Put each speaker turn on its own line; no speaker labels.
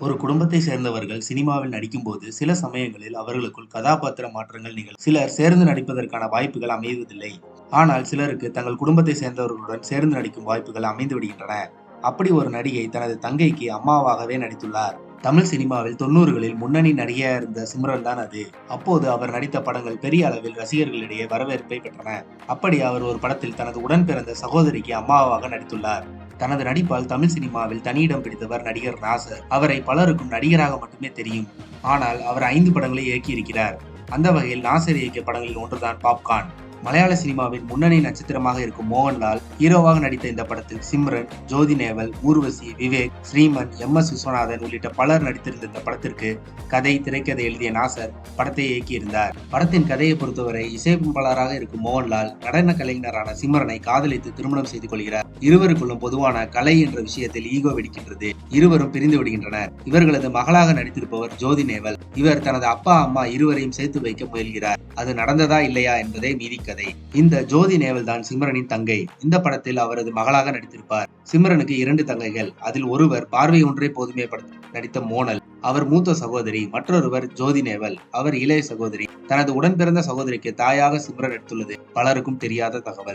ஒரு குடும்பத்தை சேர்ந்தவர்கள் சினிமாவில் நடிக்கும்போது சில சமயங்களில் அவர்களுக்குள் கதாபாத்திர மாற்றங்கள் நிகழும். சிலர் சேர்ந்து நடிப்பதற்கான வாய்ப்புகள் அமைவதில்லை. ஆனால் சிலருக்கு தங்கள் குடும்பத்தை சேர்ந்தவர்களுடன் சேர்ந்து நடிக்கும் வாய்ப்புகள் அமைந்து விடுகின்றன. அப்படி ஒரு நடிகை தனது தங்கைக்கு அம்மாவாகவே நடித்துள்ளார். தமிழ் சினிமாவில் 90களில் முன்னணி நடிகையா இருந்த சிம்ரன் தான் அது. அப்போது அவர் நடித்த படங்கள் பெரிய அளவில் ரசிகர்களிடையே வரவேற்பை பெற்றன. அப்படி அவர் ஒரு படத்தில் தனது உடன் பிறந்த சகோதரிக்கு அம்மாவாக நடித்துள்ளார். தனது நடிப்பால் தமிழ் சினிமாவில் தனியிடம் பிடித்தவர் நடிகர் நாசர். அவரை பலருக்கும் நடிகராக மட்டுமே தெரியும். ஆனால் அவர் 5 படங்களை இயக்கியிருக்கிறார். அந்த வகையில் நாசர் இயக்கிய படங்களில் ஒன்றுதான் பாப்கார்ன். மலையாள சினிமாவின் முன்னணி நட்சத்திரமாக இருக்கும் மோகன்லால் ஹீரோவாக நடித்த இந்த படத்தில் சிம்ரன், ஜோதி நேவல், ஊர்வசி, விவேக், ஸ்ரீமன், எம்.எஸ். விஸ்வநாதன் உள்ளிட்ட பலர் நடித்திருந்த இந்த படத்திற்கு கதை, திரைக்கதை எழுதிய நாசர் படத்தை இயக்கியிருந்தார். படத்தின் கதையை பொறுத்தவரை இசையமைப்பாளராக இருக்கும் மோகன்லால் நடன கலைஞரான சிம்ரனை காதலித்து திருமணம் செய்து கொள்கிறார். இருவருக்குள்ளும் பொதுவான கலை என்ற விஷயத்தில் ஈகோ வெடிக்கின்றது. இருவரும் பிரிந்து விடுகின்றனர். இவர்களது மகளாக நடித்திருப்பவர் ஜோதி நேவல். இவர் தனது அப்பா, அம்மா இருவரையும் சேர்த்து வைக்க முயல்கிறார். அது நடந்ததா இல்லையா என்பதே மீதி கதை. இந்த ஜோதி நேவல் தான் சிம்ரனின் தங்கை. இந்த படத்தில் அவரது மகளாக நடித்திருப்பார். சிம்ரனுக்கு 2 தங்கைகள். அதில் ஒருவர் பார்வை ஒன்றே போதுமே படத்தில் நடித்த மோனல், அவர் மூத்த சகோதரி. மற்றொருவர் ஜோதி நேவல், அவர் இளைய சகோதரி. தனது உடன் பிறந்த சகோதரிக்கு தாயாக சிம்ரன் நடித்துள்ளது பலருக்கும் தெரியாத தகவல்.